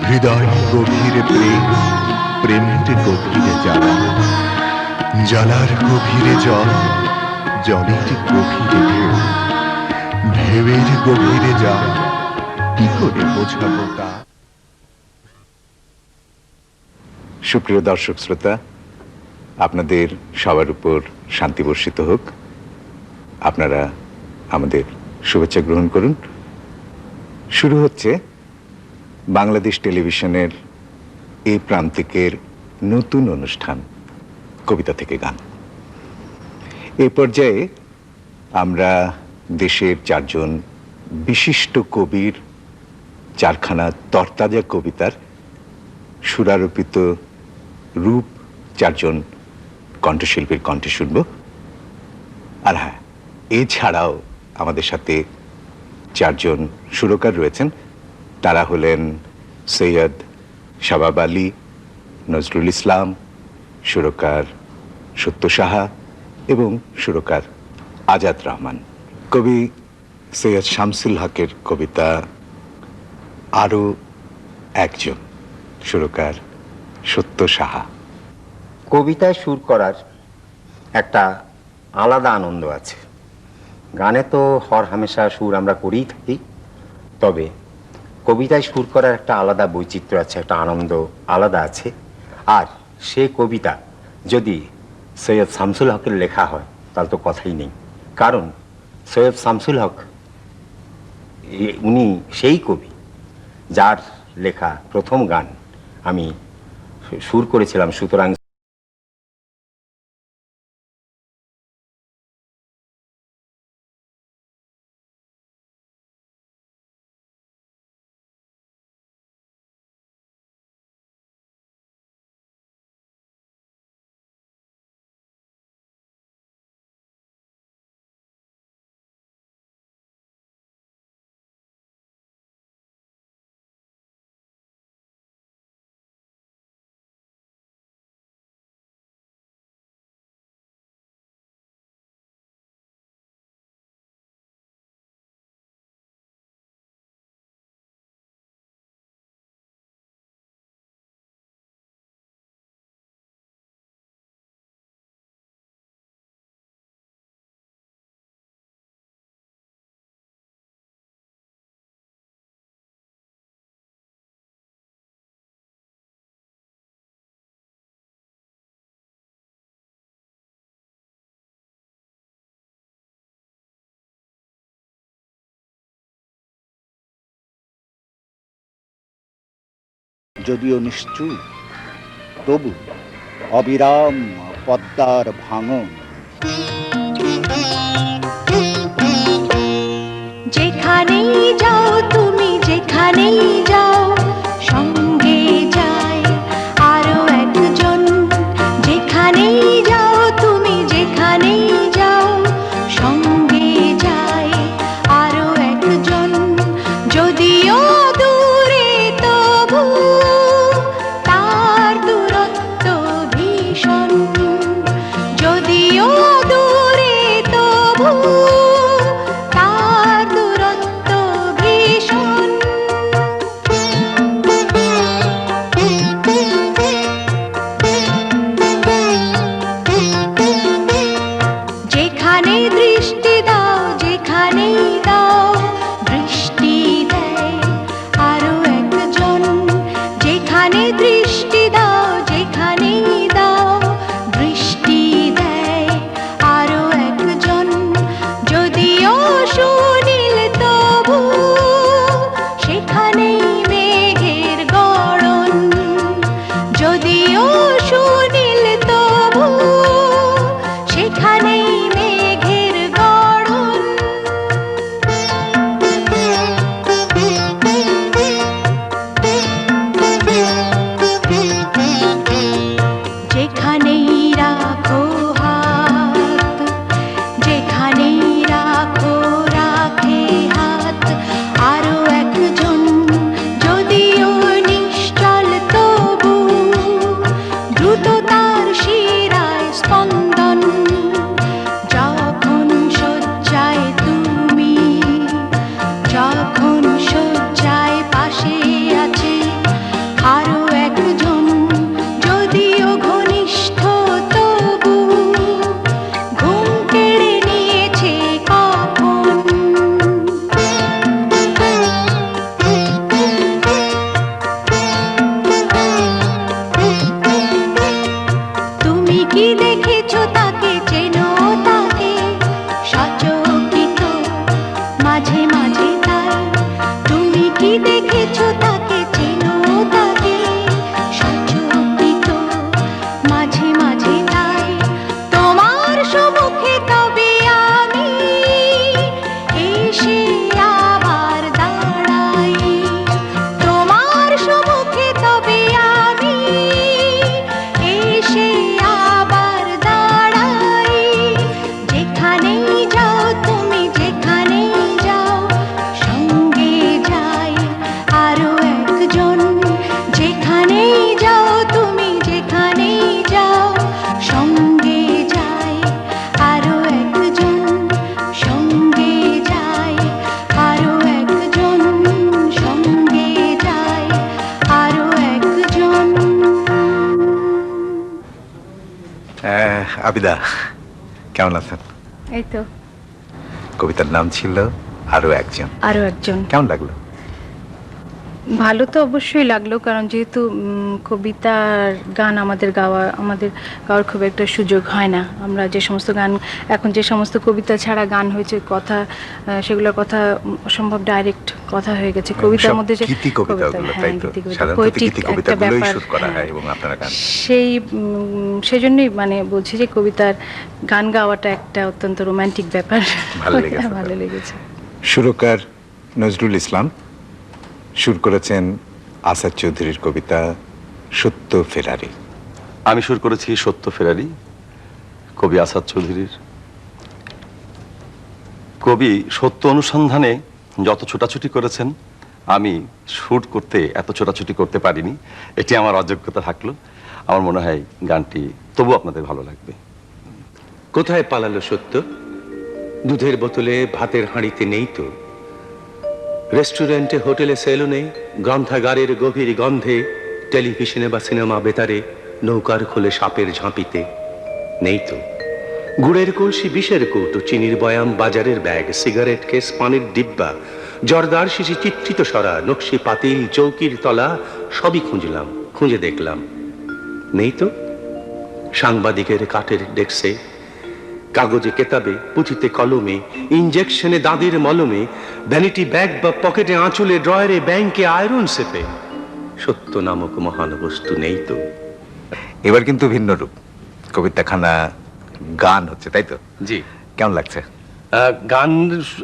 হৃদয় গভীরে প্রেম, প্রেমের গভীরে জ্বালা, জ্বালার গভীরে জল, জলের গভীরে ঢেউ, ঢেউয়ের গভীরে জল, কি করে বোঝাবো তা। সুপ্রিয় দর্শক শ্রোতা, আপনাদের সবার উপর শান্তি বর্ষিত হোক। আপনারা আমাদের শুভেচ্ছা গ্রহণ করুন। শুরু হচ্ছে বাংলাদেশ টেলিভিশনের এই প্রান্তিকের নতুন অনুষ্ঠান কবিতা থেকে গান। এই পর্যায়ে আমরা দেশের চারজন বিশিষ্ট কবির চারখানা তরতাজা কবিতার সুরারোপিত রূপ চারজন কণ্ঠশিল্পীর কণ্ঠে শুনব। আর হ্যাঁ, এছাড়াও আমাদের সাথে চারজন সুরকার রয়েছেন। তারা হলেন সৈয়দ শাবাব আলী, নজরুল ইসলাম, সুরকার সত্য সাহা এবং সুরকার আজাদ রহমান। কবি সৈয়দ শামসুল হকের কবিতা আরও একজন, সুরকার সত্য সাহা। কবিতায় সুর করার একটা আলাদা আনন্দ আছে। গানে তো হর হামেশা সুর আমরা করেই থাকি, তবে কবিতায় সুর করার একটা আলাদা বৈচিত্র্য আছে, একটা আনন্দ আলাদা আছে। আর সে কবিতা যদি সৈয়দ শামসুল হকের লেখা হয় তাহলে তো কথাই নেই। কারণ সৈয়দ শামসুল হক উনি সেই কবি যার লেখা প্রথম গান আমি সুর করেছিলাম। সুতরাং যদিও নিশ্চুপ তবু অবিরাম পদ্মার ভাঙন। যেখানেই যাও তুমি, যেখানেই যাও সঙ্গে যায় আরো একজন। যেখানেই যাও তুমি, যেখানেই যাও সঙ্গে যায় আরো একজন। যদিও দূরে তবু তার দূরত্ব ভীষণ। যদিও দূরে তবু তার দূরত্ব ভীষণ। যেখানে দৃষ্টি দাও, যেখানেই দাও দৃষ্টি দেয় আবিদা, কেমন আছেন? এই তো কবিতার নাম ছিল আরো একজন। আরো একজন। কেমন লাগলো? ভালো তো অবশ্যই লাগলো, কারণ যেহেতু কবিতার গান আমাদের গাওয়ার খুব একটা সুযোগ হয় না। আমরা যে সমস্ত গান এখন, যে সমস্ত কবিতা ছাড়া গান হয়েছে, কথা সেগুলোর কথা অসম্ভব ডাইরেক্ট কথা হয়ে গেছে কবিতার মধ্যে। যে গীতি কবিতাগুলো, তাই তো? সাধারণত পোয়েটিক গীতি একটা কবিতাগুলোই ব্যাপার, শুট করা হয় হ্যাঁ। এবং আপনারা গান। সেজন্যই মানে বলছি যে কবিতার গান গাওয়াটা একটা অত্যন্ত রোমান্টিক ব্যাপার। ভালো লেগেছে। ভালো লেগেছে। সুরকার নজরুল ইসলাম, সুর করেছেন আসাদ চৌধুরীর কবিতা সত্য ফেরারি। আমি সুর করেছি সত্য ফেরারি, কবি আসাদ চৌধুরীর। কবি সত্য অনুসন্ধানে যত ছোটাছুটি করেছেন, আমি শুট করতে এত ছোটাছুটি করতে পারিনি। এটি আমার অযোগ্যতা থাকলো। আমার মনে হয় গানটি তবু আপনাদের ভালো লাগবে। কোথায় পালালো সত্য? দুধের বোতলে ভাতের হাঁড়িতে নেই তো। রেস্টুরেন্টে, হোটেলে, সেলুনে, গ্রন্থাগারের গভীর গন্ধে, টেলিভিশনে বা সিনেমা বেতারে, নৌকার খোলে সাপের ঝাঁপিতে নেই তো। গুড়ের কলসি, বিষের কৌটো, চিনির বয়াম, বাজারের ব্যাগ, সিগারেট কেস, পানির ডিব্বা, জর্দার শিশি, চিত্রিত সরা, নকশি পাতিল, চৌকির তলা, সবই খুঁজলাম, খুঁজে দেখলাম নেই তো। সাংবাদিকের কাঠের ডেস্কে, কাগজে কেতাবে, পুঁথিতে কলমে, ইঞ্জেকশনে দাঁতের মলমে, ভ্যানিটি ব্যাগ বা পকেটে, আঁচলে, ড্রয়ারে, ব্যাংকে, আয়রন সেপে সত্য নামক মহান বস্তু নেই তো। এবার কিন্তু ভিন্ন রূপ, কবিতাখানা গান হচ্ছে, তাই তো? জি। কেমন লাগছে? গান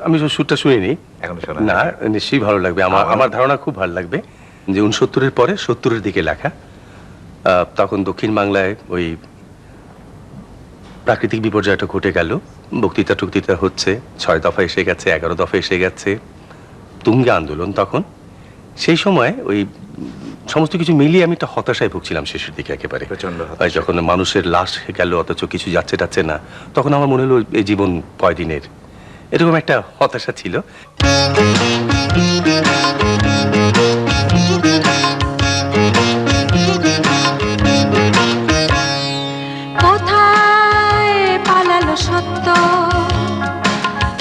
আমি সুরটা শুনিনি এখনো শোনা না, নিশ্চয়ই ভালো লাগবে। আমার ধারণা খুব ভালো লাগবে যে 69-এর পরে 70-এর দিকে লেখা। তখন দক্ষিণ বাংলায় ওই প্রাকৃতিক বিপর্যয়টা ঘটে গেল, বক্তৃতা হচ্ছে, 6 দফা এসে গেছে, 11 দফা এসে গেছে, তুঙ্গে আন্দোলন তখন। সেই সময় ওই সমস্ত কিছু মিলিয়ে আমি একটা হতাশায় ভুগছিলাম শেষের দিকে একেবারে। প্রচন্ড ওই যখন মানুষের লাশ গেল অথচ কিছু যাচ্ছে টাচ্ছে না, তখন আমার মনে হলো এই জীবন কয়দিনের, এরকম একটা হতাশা ছিল। কোথায় পালালো সত্য,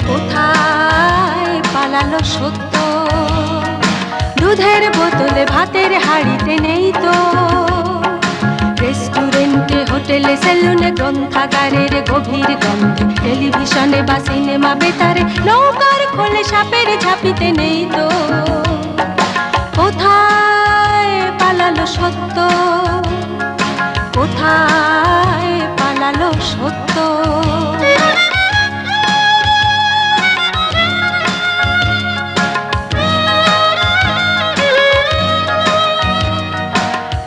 কোথায় পালালো সত্য, দুধের বোতলে ভাতের হাঁড়িতে নেই তো। রেস্টুরেন্টে, হোটেলে, সেলুনে, গ্রন্থাগারের গভীর গন্ধে, টেলিভিশনে বা সিনেমা বেতারে, নৌকার খোলে সাপের ঝাঁপিতে নেই তো। কোথায় পালালো সত্য, কোথায় পালালো সত্য।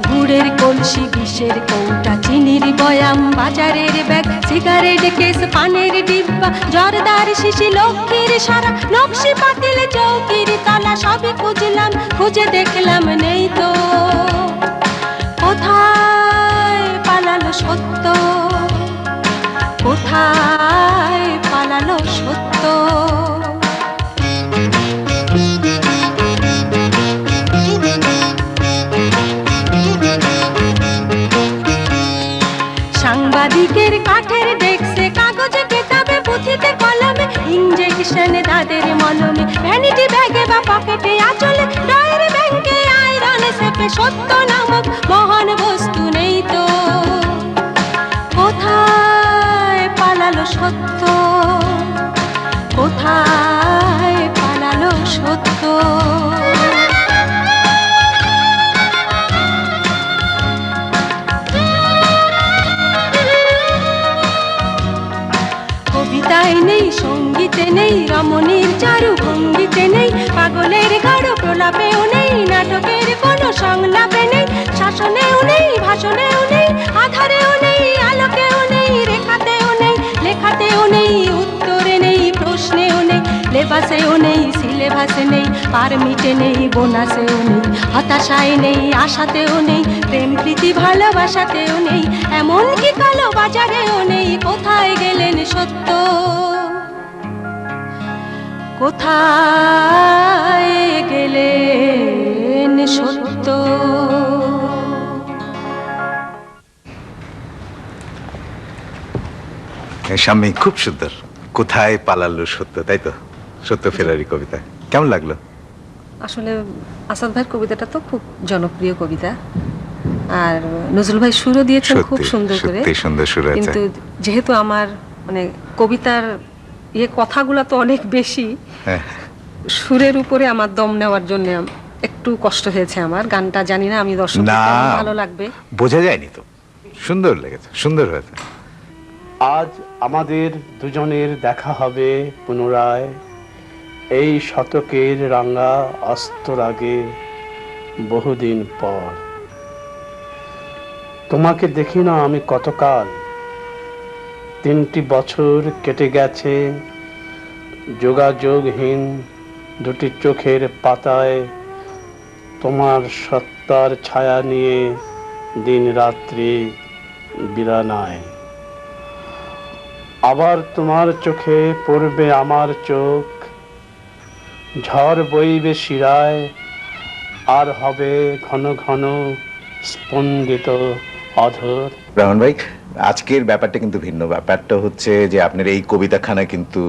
গুড়ের কলসি, বিষের কৌটা, চিনির বয়াম, বাজারের ব্যাগ, সিগারেট কেস, পানের ডিব্বা, জর্দার শিশি, লক্ষ্মীর সারা, নকশি পাতিল, চৌকির তলা, সবই খুঁজলাম, খুঁজে দেখলাম নেই তো। কোথায় পালালো সত্য, কোথায় পালালো সত্য। সাংবাদিকের কাঠের ডেস্কে, কাগজে কেতাবে, পুঁথিতে কলমে, ইঞ্জেকশনে দাঁতের মলমে, ভ্যানিটি ব্যাগে বা পকেটে, আঁচলে, ড্রয়ারে, ব্যাংকে, আয়রন সেপে সত্য নামক মহান বস্তু নেই তো। কোথায় পালালো সত্য, কোথায় পালালো সত্য। কবিতায় নেই, সঙ্গীতে নেই, রমণীর চারু ভঙ্গিতে নেই, পাগলের গাঢ় প্রলাপেও নেই, নাটকের কোনো সংলাপে নেই, শাসনেও নেই, ভাষণেও নেই, আধারেও নেই, আলোকেও নেই, রেখাতেও নেই, লেখাতেও নেই, উত্তরে নেই, প্রশ্নেও নেই, লেবাসেও নেই, সিলেবাসে নেই, পারমিটে নেই, বোনাসেও নেই, হতাশায় নেই, আশাতেও নেই, প্রেম প্রীতি ভালোবাসাতেও নেই, এমনকি কালো বাজারেও নেই। কোথায় গেলেন সত্য, কোথায় গেলেন সত্য। স্বামী খুব সুন্দর। কোথায় পালালো সত্য, তাই তো? সত্য ফেরারি কবিতা কেমন লাগলো? আসলে আসাদ ভাইয়ের কবিতাটা তো খুব জনপ্রিয় কবিতা, আর নজরুল ভাই সুরও দিয়েছেন খুব সুন্দর করে। সত্যি সুন্দর সুর আছে। কিন্তু যেহেতু আমার মানে কবিতার কথাগুলো তো অনেক বেশি, হ্যাঁ। সুরের উপরে আমার দম নেওয়ার জন্য একটু কষ্ট হয়েছে আমার। গানটা জানি না আমি দর্শকদের না, কেমন ভালো লাগবে। বোঝা যায়নি তো, সুন্দর লেগেছে, সুন্দর হয়েছে। আজ আমাদের দুজনের দেখা হবে পুনরায়, এই শতকের রাঙা অস্তর আগে বহুদিন পর। তোমাকে দেখি না আমি কতকাল, 3টি বছর কেটে গেছে যোগাযোগহীন দুটি চোখের পাতায় তোমার সত্তার ছায়া নিয়ে দিন রাত্রি বিরানায়। আবার তোমার চোখে পড়বে আমার চোখ, ঝড় বইবে শিরায়, আর হবে ঘন ঘন স্পন্দিত অধর। রহমান ভাই, আজকের ব্যাপারটা কিন্তু ভিন্ন। ব্যাপারটা হচ্ছে যে আপনার এই কবিতাখানা কিন্তু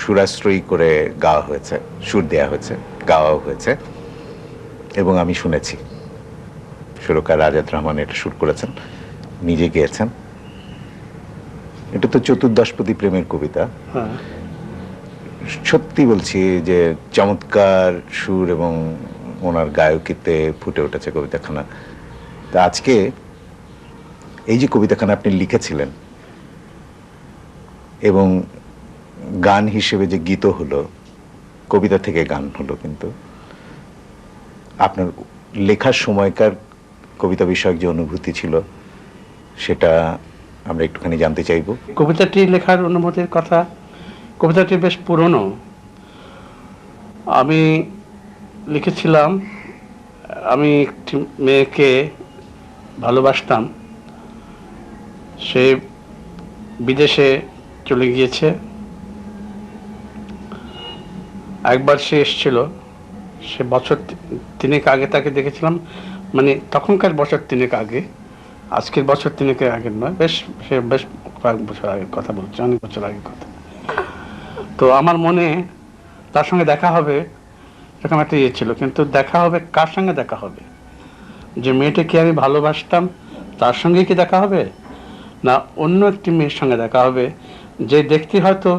সুরাশ্রয়ী করে গাওয়া হয়েছে, সুর দেওয়া হয়েছে, গাওয়াও হয়েছে, এবং আমি শুনেছি সুরকার রাজাত রহমান এটা সুর করেছেন, নিজে গেয়েছেন। এটা তো চতুর্দশপদী প্রেমের কবিতা। সত্যি বলছি যে চমৎকার সুর এবং ওনার গায়কিতে ফুটে উঠেছে কবিতাখানা। তা আজকে এই যে কবিতাখানা আপনি লিখেছিলেন এবং গান হিসেবে যে গীত হলো, কবিতা থেকে গান হলো, কিন্তু আপনার লেখার সময়কার কবিতা বিষয়ক যে অনুভূতি ছিল সেটা আমরা একটুখানি জানতে চাইব। কবিতাটি লেখার অনুভূতির কথা, কবিতাটি বেশ পুরনো। আমি লিখেছিলাম, আমি একটি মেয়েকে ভালোবাসতাম, সে বিদেশে চলে গিয়েছে। একবার সে এসেছিল, সে বছর 3 আগে তাকে দেখেছিলাম, মানে তখনকার বছর 3 আগে, আজকের বছর 3 আগের নয়, বেশ কয়েক বছর আগের কথা বলছি, অনেক বছর আগের কথা। তো আমার মনে তার সঙ্গে দেখা হবে এরকম একটা ইয়ে ছিল, কিন্তু দেখা হবে কার সঙ্গে দেখা হবে? যে মেয়েটাকে আমি ভালোবাসতাম তার সঙ্গে কি দেখা হবে, না অন্য একটি মেয়ের সঙ্গে দেখা হবে যে দেখতে হয়তো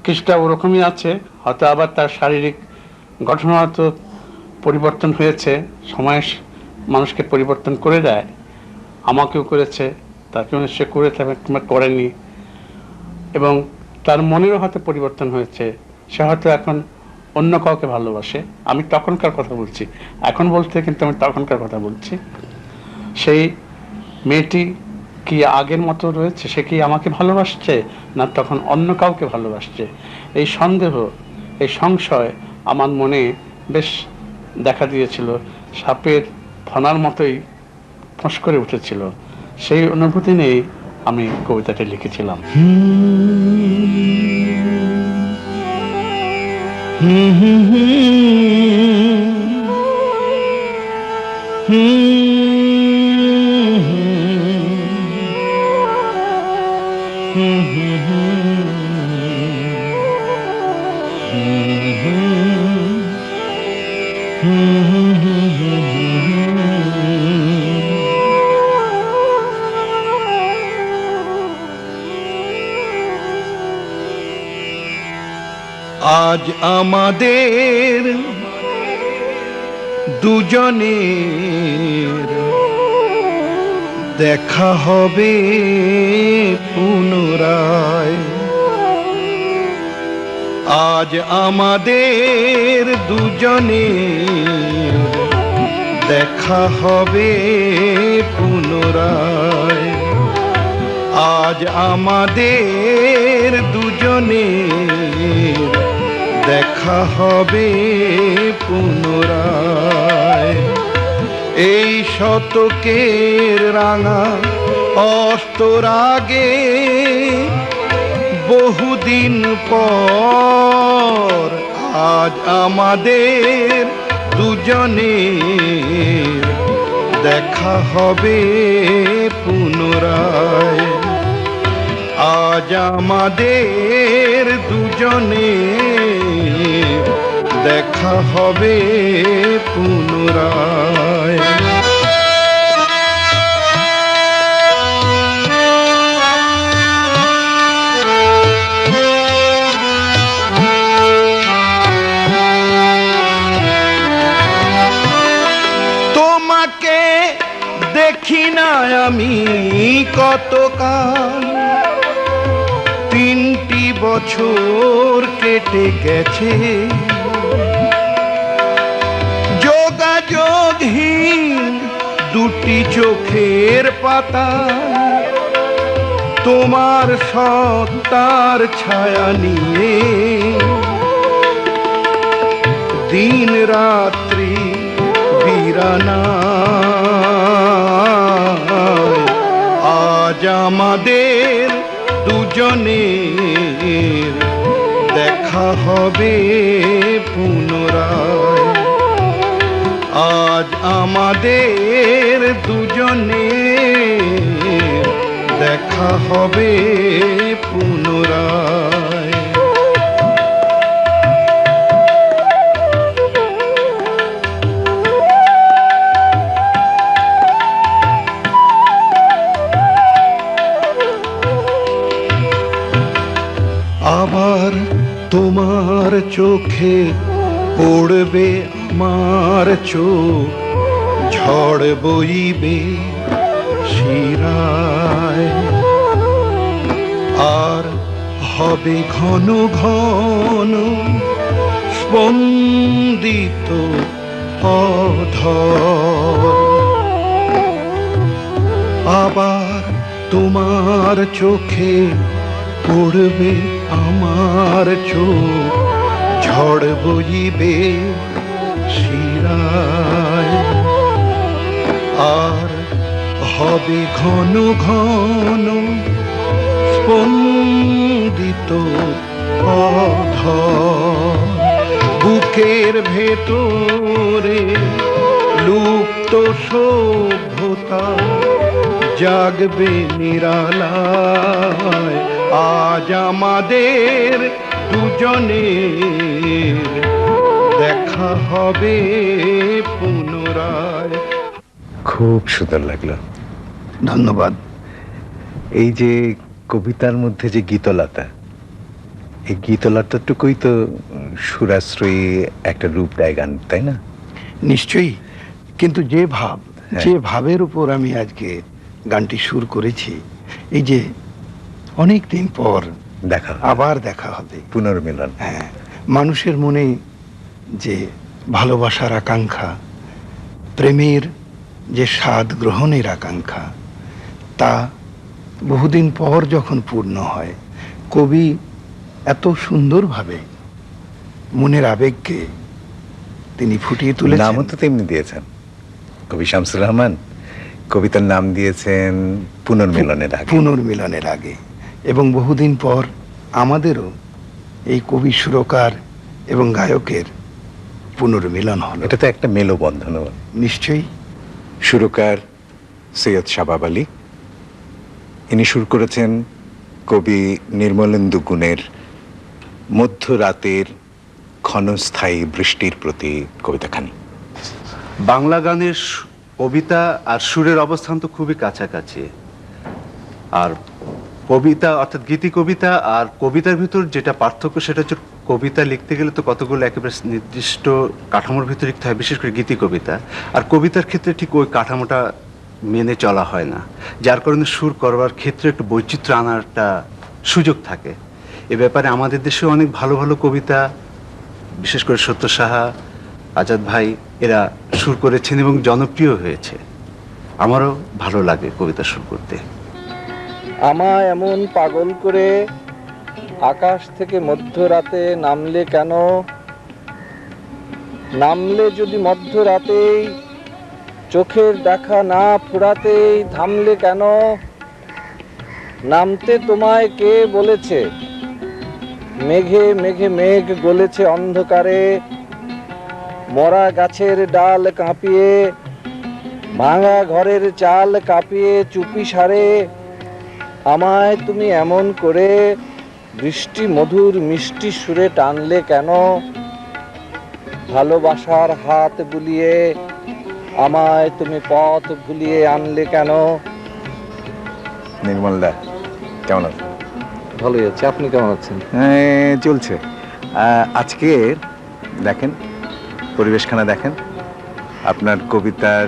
কিছুটা ওরকমই আছে, হয়তো আবার তার শারীরিক গঠন হয়তো পরিবর্তন হয়েছে, সময় মানুষকে পরিবর্তন করে দেয়, আমাকেও করেছে, তাকেও সে করে কিংবা করেনি, এবং তার মনেরও হয়তো পরিবর্তন হয়েছে, সে হয়তো এখন অন্য কাউকে ভালোবাসে। আমি তখনকার কথা বলছি, এখন বলতে কিন্তু আমি তখনকার কথা বলছি। সেই মেয়েটি কি আগের মতো রয়েছে, সে কি আমাকে ভালোবাসছে না তখন অন্য কাউকে ভালোবাসছে, এই সন্দেহ, এই সংশয় আমার মনে বেশ দেখা দিয়েছিল, সাপের ফনার মতোই ফোঁস করে উঠেছিল। সেই অনুভূতি নিয়েই আমি কবিতাটি লিখেছিলাম। আজ আমাদের দুজনের দেখা হবে পুনরায়। আজ আমাদের দুজনের দেখা হবে পুনরায়। আজ আমাদের দুজনের দেখা হবে পুনরায়। এই শতকের রাঙা অস্তর আগে বহুদিন পর আজ আমাদের দুজনের দেখা হবে পুনরায়। আজ আমাদের দুজনে দেখা হবে পুনরায়। তোমাকে দেখি না আমি কতকাল, 3টি বছর কেটে গেছে, যোগাযোগহীন 2টি চোখের পাতা, তোমার সত্তার ছায়া নিয়ে দিন রাত্রি বিরানা। আজ আমাদের দুজনের দেখা হবে পুনরায়। আজ আমাদের দুজনের দেখা হবে পুনরায়। আবার তোমার চোখে পড়বে আমার চোখ, ঝড় বইবে শিরায়, আর হবে ঘন ঘন স্পন্দিত অধর। আবার তোমার চোখে পড়বে আমার চোখ, ঝড় বইবে শিরায়, আর হবে ঘন ঘন স্পন্দিত অধর। বুকের ভেতরে লুপ্ত সভ্যতা জাগবে নিরালায়। আজ আমাদের দুজনের দেখা হবে পুনরায়। খুব সুন্দর লাগলো, ধন্যবাদ। এই যে কবিতার মধ্যে যে গীতলতা, এই গীতলতাটুকুই তো সুরাশ্রয়ী একটা রূপ দেয় গান, তাই না? নিশ্চয়ই, কিন্তু যে ভাব, যে ভাবের উপর আমি আজকে গানটি সুর করেছি, এই যে অনেক দিন পর দেখা আবার দেখা হবে, পুনর্মিলন। হ্যাঁ, মানুষের মনে যে ভালোবাসার আকাঙ্ক্ষা, প্রেমের যে স্বাদ গ্রহণের আকাঙ্ক্ষা, তা বহুদিন পর যখন পূর্ণ হয়, কবি এত সুন্দরভাবে মনের আবেগকে তিনি ফুটিয়ে তুলেছেন। নামও তো তেমনি দিয়েছেন, কবি শামসুর রহমান কবিতার নাম দিয়েছেন পুনর্মিলনের আগে। পুনর্মিলনের আগে, এবং বহুদিন পর আমাদেরও এই কবি সুরকার এবং গায়কের পুনর্মিলন হলো। এটা তো একটা মেলবন্ধন। নিশ্চয়ই। সুরকার সৈয়দ শাবাব আলী, ইনি সুর করেছেন কবি নির্মলেন্দু গুণের মধ্যরাতের ক্ষণস্থায়ী বৃষ্টির প্রতি কবিতাখানি। বাংলা গানের কবিতা আর সুরের অবস্থান তো খুবই কাছাকাছি, আর কবিতা অর্থাৎ গীতি কবিতা আর কবিতার ভিতর যেটা পার্থক্য সেটা হচ্ছে কবিতা লিখতে গেলে তো কতগুলো একেবারে নির্দিষ্ট কাঠামোর ভিতরে লিখতে হয়, বিশেষ করে গীতি কবিতা। আর কবিতার ক্ষেত্রে ঠিক ওই কাঠামোটা মেনে চলা হয় না, যার কারণে সুর করবার ক্ষেত্রে একটু বৈচিত্র্য আনার একটা সুযোগ থাকে। এ ব্যাপারে আমাদের দেশে অনেক ভালো ভালো কবিতা, বিশেষ করে সত্য সাহা, আজাদ ভাই, এরা সুর করেছেন এবং জনপ্রিয় হয়েছে। আমারও ভালো লাগে কবিতা সুর করতে। আমায় এমন পাগল করে আকাশ থেকে মধ্যরাতে নামলে কেন? নামলে যদি মধ্যরাতেই চোখের দেখা না ফুরাতেই থামলে কেন? নামতে তোমায় কে বলেছে? মেঘে মেঘে মেঘ গলেছে অন্ধকারে, মরা গাছের ডাল কাঁপিয়ে, ভাঙা ঘরের চাল কাঁপিয়ে চুপি সারে আমায় তুমি এমন করে বৃষ্টি মধুর মিষ্টি সুরে টানলে কেন? ভালোবাসার হাত বুলিয়ে আমায় তুমি পথ ভুলিয়ে আনলে কেন? নির্মলদা কেমন আছেন? ভালোই আছে, আপনি কেমন আছেন? হ্যাঁ, চলছে। আজকে দেখেন পরিবেশখানা দেখেন, আপনার কবিতার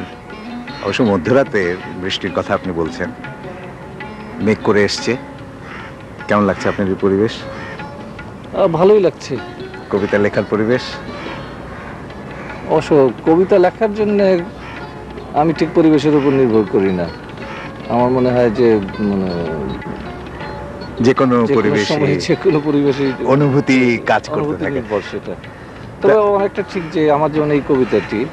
অবশ্য মধ্যরাতের বৃষ্টির কথা আপনি বলছেন, মেঘ করে এসছে, কেমন লাগছে আপনার এই পরিবেশ? ভালোই লাগছে। কবিতা লেখার পরিবেশ? অবশ্য কবিতা লেখার জন্য আমি ঠিক পরিবেশের উপর নির্ভর করি না। আমার মনে হয় যে মানে যে কোনো যে কোনো পরিবেশে সময় যে কোনো পরিবেশে অনুভূতি কাজ করতে অনুভূতি থাকে। নির্ভর সেটা। তবে অনেকটা ঠিক যে আমার যেমন এই কবিতাটি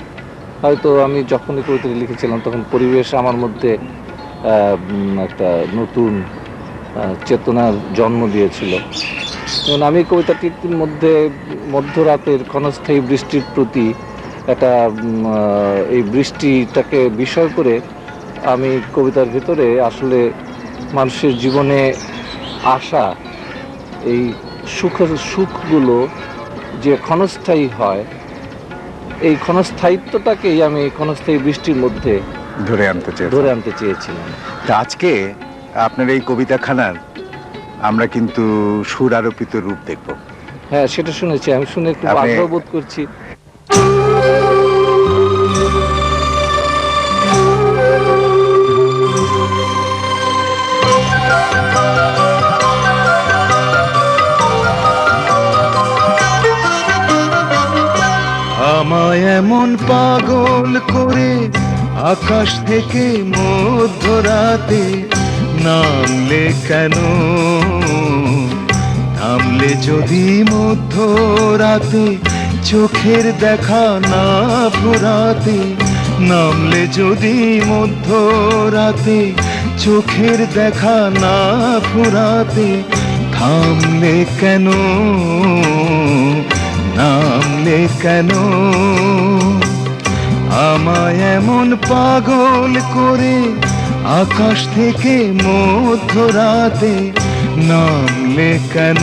হয়তো আমি যখন এই কবিতাটি লিখেছিলাম তখন পরিবেশ আমার মধ্যে একটা নতুন চেতনার জন্ম দিয়েছিল। যেমন আমি এই কবিতাটির মধ্যে মধ্যরাতের ক্ষণস্থায়ী বৃষ্টির প্রতি একটা এই বৃষ্টিটাকে বিষয় করে আমি কবিতার ভিতরে আসলে মানুষের জীবনে আসা এই সুখগুলো যে ক্ষণস্থায়ী হয়, এই ক্ষণস্থায়িত্বটাকেই আমি ক্ষণস্থায়ী বৃষ্টির মধ্যে ধরে আনতে চেয়েছিলাম। তা আজকে আপনার এই কবিতাখানার আমরা কিন্তু সুর আরোপিত রূপ দেখব। হ্যাঁ, সেটা শুনেছি, আমি শুনে একটু আপনি- আগ্রহ বোধ করছি। আমায় এমন পাগল করে আকাশ থেকে মধ্যরাতে নামলে কেন? নামলে যদি মধ্যরাতে চোখের দেখা না ফুরাতে, নামলে যদি মধ্যরাতে চোখের দেখা না ফুরাতে, থামলে কেন? নামলে কেন? আমায় এমন পাগল করে আকাশ থেকে মধ্যরাতে নামলে কেন?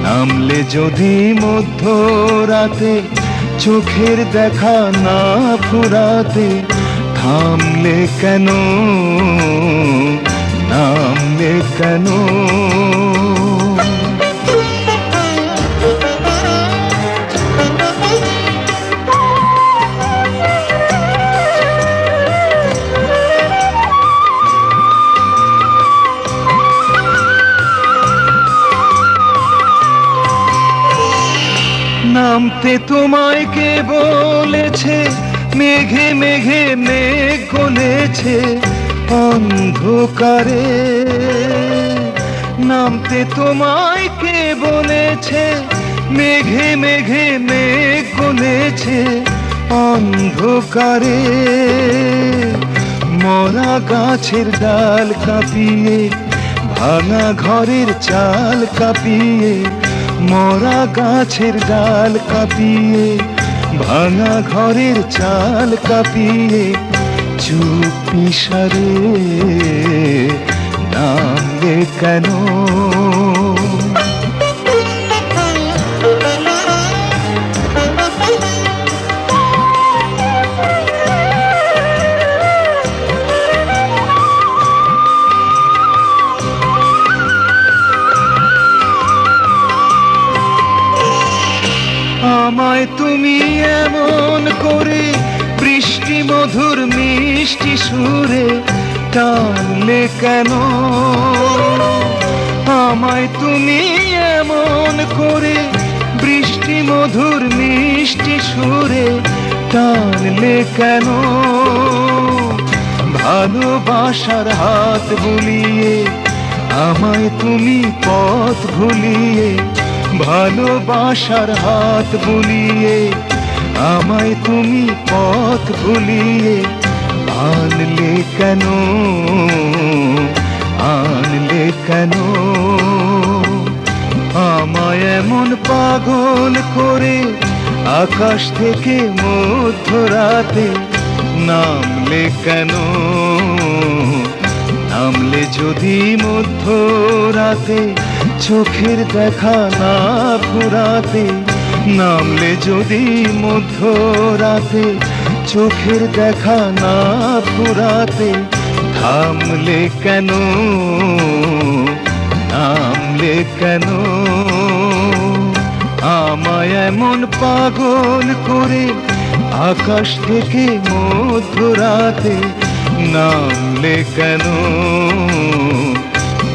নামলে যদি মধ্যরাতে চোখের দেখা না ফুরাতে, থামলে কেন? নামলে কেন? নামতে তোমায় কে বলেছে? মেঘে মেঘে মেঘ গলেছে অন্ধকারে। নামতে তোমায় কে বলেছে? মেঘে মেঘে মেঘ গলেছে অন্ধকারে। মরা গাছের ডাল কাঁপিয়ে, ভাঙা ঘরের চাল কাঁপিয়ে, মরা গাছের ডাল কাঁপিয়ে, ভাঙা ঘরের চাল কাঁপিয়ে, চুপি সারে নামলে কেন? আমায় তুমি এমন করে বৃষ্টি মধুর মিষ্টি সুরে টানলে কেন? আমায় তুমি এমন করে বৃষ্টি মধুর মিষ্টি সুরে টানলে কেন? ভালোবাসার হাত বুলিয়ে আমায় তুমি পথ ভুলিয়ে, ভালোবাসার হাত বুলিয়ে আমায় তুমি পথ ভুলিয়ে আনলে কেন? আনলে কেন? আমায় এমন পাগল করে আকাশ থেকে মধ্যরাতে নামলে কেন? নামলে যদি মধ্যরাতে চোখের দেখা না ফুরাতে, নামলে যদি মধ্যরাতে চোখের দেখা না ফুরাতে, থামলে কেন নামলে কেন আমায় এমন পাগল করে আকাশ থেকে মধ্যরাতে, নামলে কেন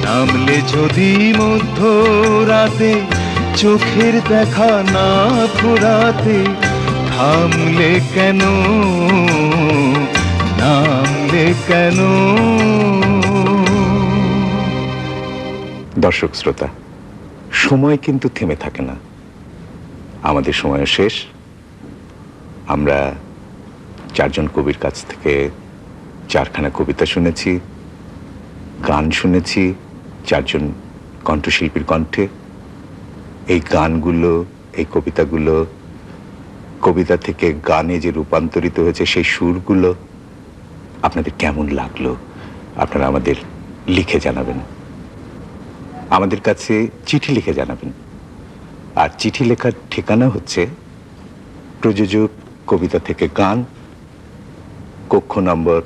নামলে যদি মধ্যরাতে চোখের দেখা না ফুরাতে, থামলে কেন নামলে কেন। দর্শক শ্রোতা, সময় কিন্তু থেমে থাকে না, আমাদের সময় শেষ। আমরা চারজন কবির কাছ থেকে চারখানা কবিতা শুনেছি, গান শুনেছি চারজন কণ্ঠশিল্পীর কণ্ঠে। এই গানগুলো, এই কবিতাগুলো, কবিতা থেকে গানে যে রূপান্তরিত হয়েছে সেই সুরগুলো আপনাদের কেমন লাগলো আপনারা আমাদের লিখে জানাবেন, আমাদের কাছে চিঠি লিখে জানাবেন। আর চিঠি লেখার ঠিকানা হচ্ছে প্রযোজক কবিতা থেকে গান, কক্ষ নম্বর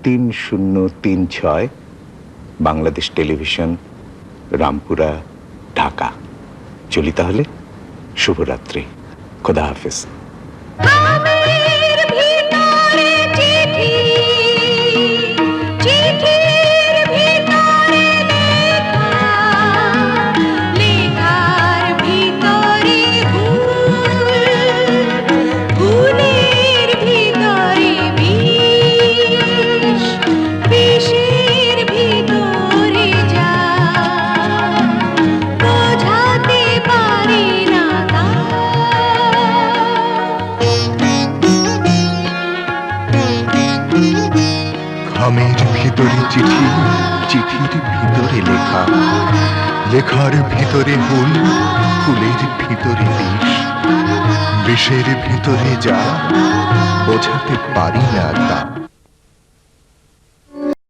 3036, বাংলাদেশ টেলিভিশন, রামপুরা, ঢাকা। চলি তাহলে, শুভরাত্রি, খোদা হাফেজ। খামের ভিতরে চিঠি, চিঠির ভিতরে লেখা, লেখার ভিতরে ফুল, ফুলের ভিতরে বিষ, বিষের ভিতরে যা বোঝাতে পারি না তা।